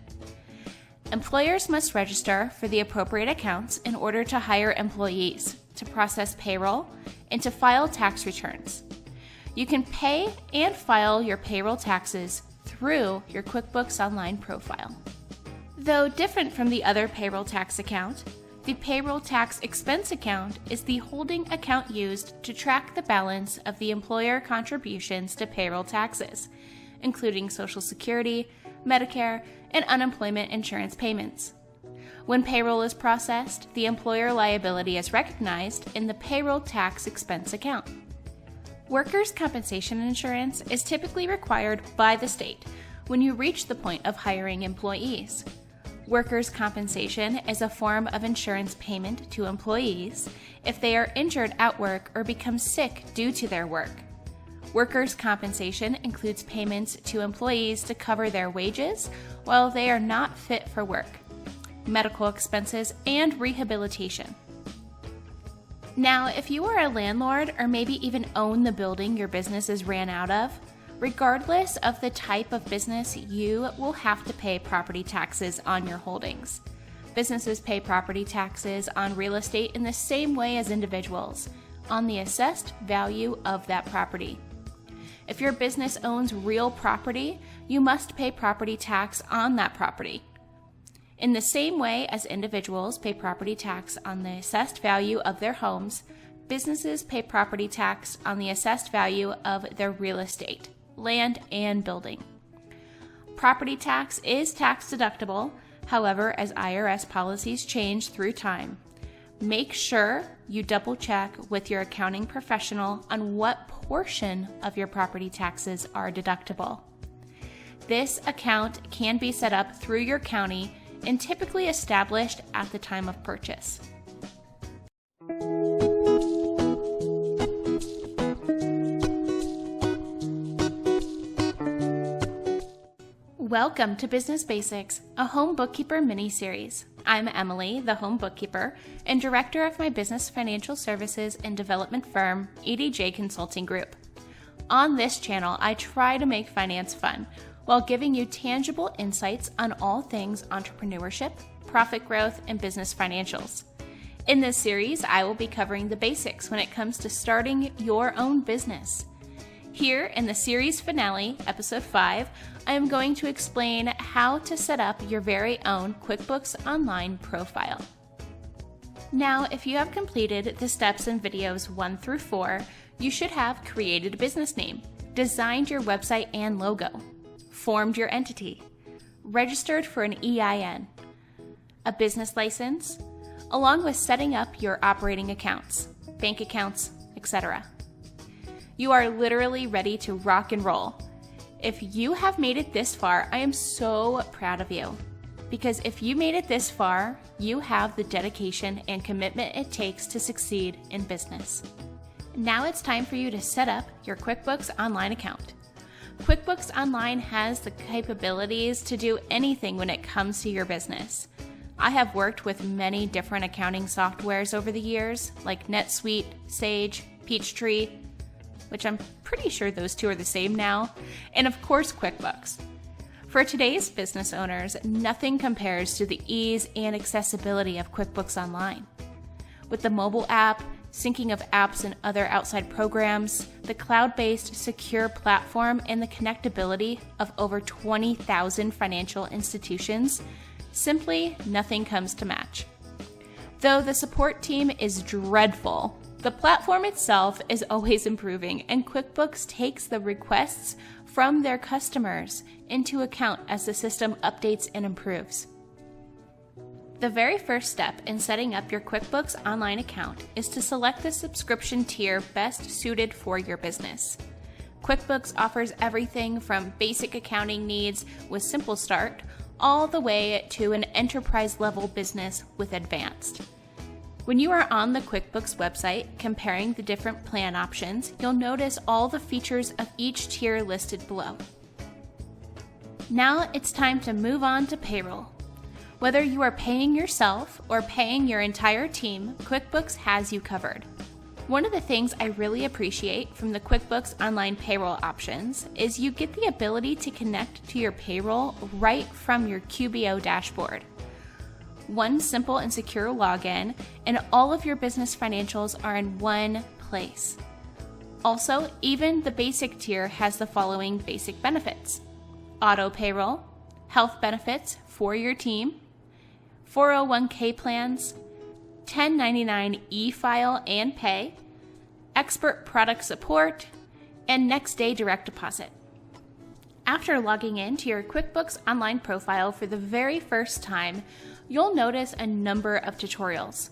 Employers must register for the appropriate accounts in order to hire employees, to process payroll, and to file tax returns. You can pay and file your payroll taxes through your QuickBooks Online profile. Though different from the other payroll tax account, the payroll tax expense account is the holding account used to track the balance of the employer contributions to payroll taxes, including Social Security, Medicare, and unemployment insurance payments. When payroll is processed, the employer liability is recognized in the payroll tax expense account. Workers' compensation insurance is typically required by the state when you reach the point of hiring employees. Workers' compensation is a form of insurance payment to employees if they are injured at work or become sick due to their work. Workers' compensation includes payments to employees to cover their wages while they are not fit for work, medical expenses, and rehabilitation. Now, if you are a landlord or maybe even own the building your business is ran out of, regardless of the type of business, you will have to pay property taxes on your holdings. Businesses pay property taxes on real estate in the same way as individuals, on the assessed value of that property. If your business owns real property, you must pay property tax on that property. In the same way as individuals pay property tax on the assessed value of their homes, businesses pay property tax on the assessed value of their real estate, land, and building. Property tax is tax deductible, however, as IRS policies change through time. Make sure you double check with your accounting professional on what portion of your property taxes are deductible. This account can be set up through your county and typically established at the time of purchase. Welcome to Business Basics, a home bookkeeper mini-series. I'm Emily, the home bookkeeper, and director of my business financial services and development firm, EDJ Consulting Group. On this channel, I try to make finance fun while giving you tangible insights on all things entrepreneurship, profit growth, and business financials. In this series, I will be covering the basics when it comes to starting your own business. Here in the series finale, episode 5, I am going to explain how to set up your very own QuickBooks Online profile. Now, if you have completed the steps in videos 1 through 4, you should have created a business name, designed your website and logo, formed your entity, registered for an EIN, a business license, along with setting up your operating accounts, bank accounts, etc. You are literally ready to rock and roll. If you have made it this far, I am so proud of you. Because if you made it this far, you have the dedication and commitment it takes to succeed in business. Now it's time for you to set up your QuickBooks Online account. QuickBooks Online has the capabilities to do anything when it comes to your business. I have worked with many different accounting softwares over the years, like NetSuite, Sage, Peachtree, which I'm pretty sure those two are the same now, and of course QuickBooks. For today's business owners, nothing compares to the ease and accessibility of QuickBooks Online. With the mobile app, syncing of apps and other outside programs, the cloud-based secure platform, and the connectability of over 20,000 financial institutions, simply nothing comes to match. Though the support team is dreadful, the platform itself is always improving, and QuickBooks takes the requests from their customers into account as the system updates and improves. The very first step in setting up your QuickBooks Online account is to select the subscription tier best suited for your business. QuickBooks offers everything from basic accounting needs with Simple Start all the way to an enterprise-level business with Advanced. When you are on the QuickBooks website comparing the different plan options, you'll notice all the features of each tier listed below. Now it's time to move on to payroll. Whether you are paying yourself or paying your entire team, QuickBooks has you covered. One of the things I really appreciate from the QuickBooks Online payroll options is you get the ability to connect to your payroll right from your QBO dashboard. One simple and secure login, and all of your business financials are in one place. Also, even the basic tier has the following basic benefits: auto payroll, health benefits for your team, 401k plans, 1099 e-file and pay, expert product support, and next day direct deposit. After logging in to your QuickBooks Online profile for the very first time, you'll notice a number of tutorials.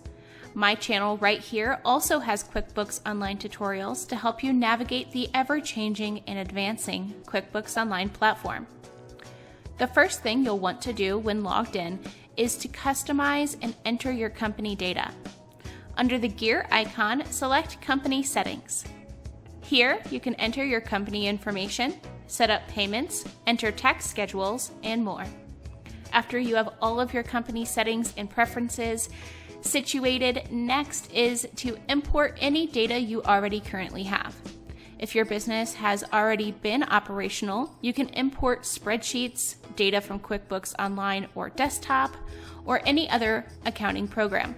My channel right here also has QuickBooks Online tutorials to help you navigate the ever-changing and advancing QuickBooks Online platform. The first thing you'll want to do when logged in is to customize and enter your company data. Under the gear icon, select Company Settings. Here, you can enter your company information, set up payments, enter tax schedules, and more. After you have all of your company settings and preferences situated, next is to import any data you already currently have. If your business has already been operational, you can import spreadsheets, data from QuickBooks Online or desktop, or any other accounting program.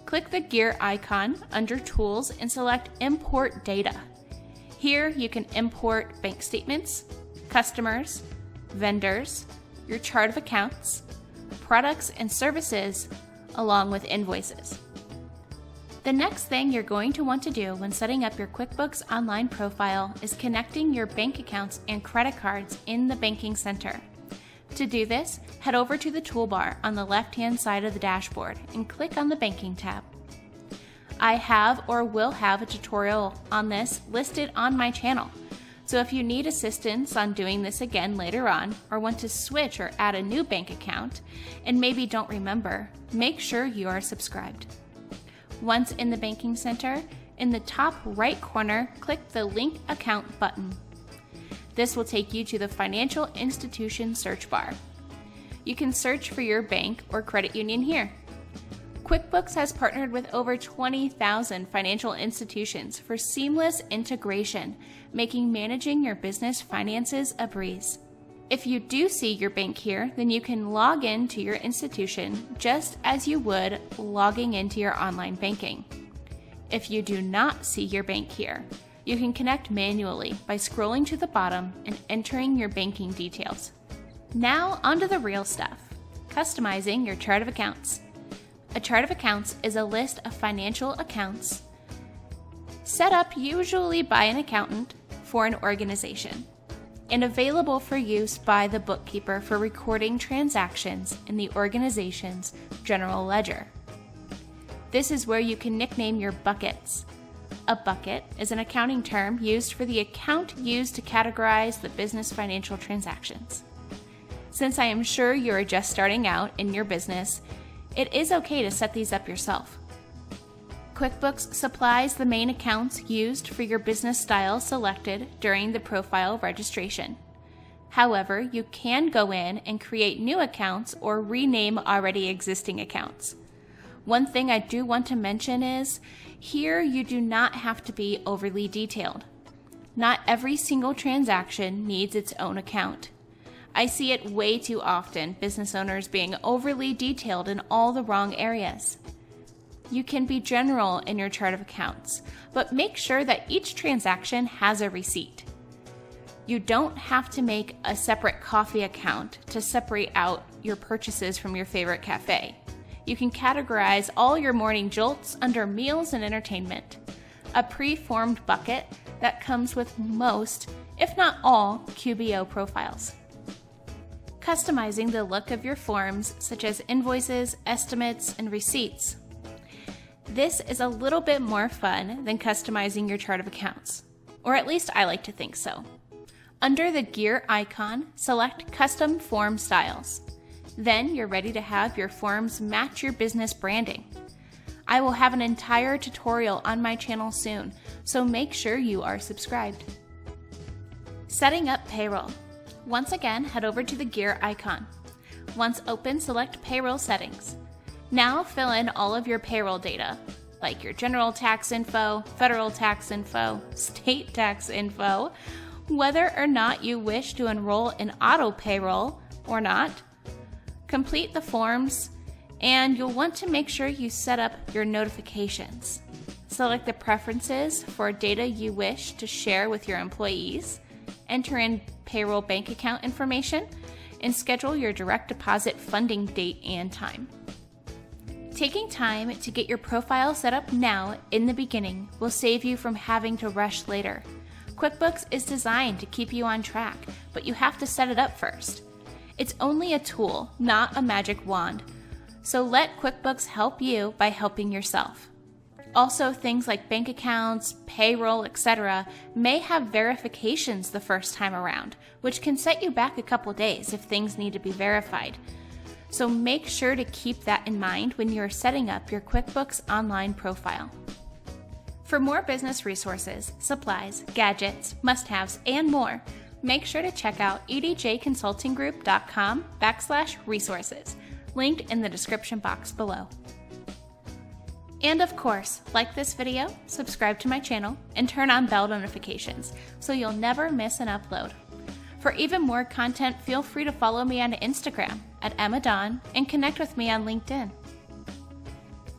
Click the gear icon under Tools and select Import Data. Here you can import bank statements, customers, vendors, your chart of accounts, products and services, along with invoices. The next thing you're going to want to do when setting up your QuickBooks Online profile is connecting your bank accounts and credit cards in the Banking Center. To do this, head over to the toolbar on the left-hand side of the dashboard and click on the Banking tab. I have or will have a tutorial on this listed on my channel, so if you need assistance on doing this again later on or want to switch or add a new bank account and maybe don't remember, make sure you are subscribed. Once in the Banking Center, in the top right corner, click the Link Account button. This will take you to the Financial Institution search bar. You can search for your bank or credit union here. QuickBooks has partnered with over 20,000 financial institutions for seamless integration, making managing your business finances a breeze. If you do see your bank here, then you can log in to your institution just as you would logging into your online banking. If you do not see your bank here, you can connect manually by scrolling to the bottom and entering your banking details. Now onto the real stuff, customizing your chart of accounts. A chart of accounts is a list of financial accounts set up usually by an accountant for an organization and available for use by the bookkeeper for recording transactions in the organization's general ledger. This is where you can nickname your buckets. A bucket is an accounting term used for the account used to categorize the business financial transactions. Since I am sure you are just starting out in your business, it is okay to set these up yourself. QuickBooks supplies the main accounts used for your business style selected during the profile registration. However, you can go in and create new accounts or rename already existing accounts. One thing I do want to mention is, here you do not have to be overly detailed. Not every single transaction needs its own account. I see it way too often, business owners being overly detailed in all the wrong areas. You can be general in your chart of accounts, but make sure that each transaction has a receipt. You don't have to make a separate coffee account to separate out your purchases from your favorite cafe. You can categorize all your morning jolts under meals and entertainment. A pre-formed bucket that comes with most, if not all, QBO profiles. Customizing the look of your forms, such as invoices, estimates, and receipts. This is a little bit more fun than customizing your chart of accounts, or at least I like to think so. Under the gear icon, select Custom Form Styles. Then you're ready to have your forms match your business branding. I will have an entire tutorial on my channel soon, so make sure you are subscribed. Setting up payroll. Once again, head over to the gear icon. Once open, select Payroll Settings. Now fill in all of your payroll data, like your general tax info, federal tax info, state tax info, whether or not you wish to enroll in auto payroll or not. Complete the forms, and you'll want to make sure you set up your notifications. Select the preferences for data you wish to share with your employees, enter in payroll bank account information, and schedule your direct deposit funding date and time. Taking time to get your profile set up now in the beginning will save you from having to rush later. QuickBooks is designed to keep you on track, but you have to set it up first. It's only a tool, not a magic wand, so let QuickBooks help you by helping yourself. Also, things like bank accounts, payroll, etc. may have verifications the first time around, which can set you back a couple days if things need to be verified. So make sure to keep that in mind when you are setting up your QuickBooks Online profile. For more business resources, supplies, gadgets, must-haves, and more, make sure to check out edjconsultinggroup.com/resources, linked in the description box below. And of course, like this video, subscribe to my channel, and turn on bell notifications so you'll never miss an upload. For even more content, feel free to follow me on Instagram at @EmmaDawn and connect with me on LinkedIn.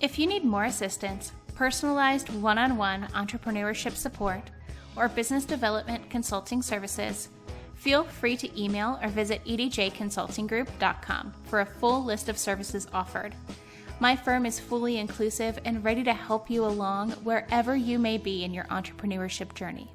If you need more assistance, personalized one-on-one entrepreneurship support, or business development consulting services, feel free to email or visit edjconsultinggroup.com for a full list of services offered. My firm is fully inclusive and ready to help you along wherever you may be in your entrepreneurship journey.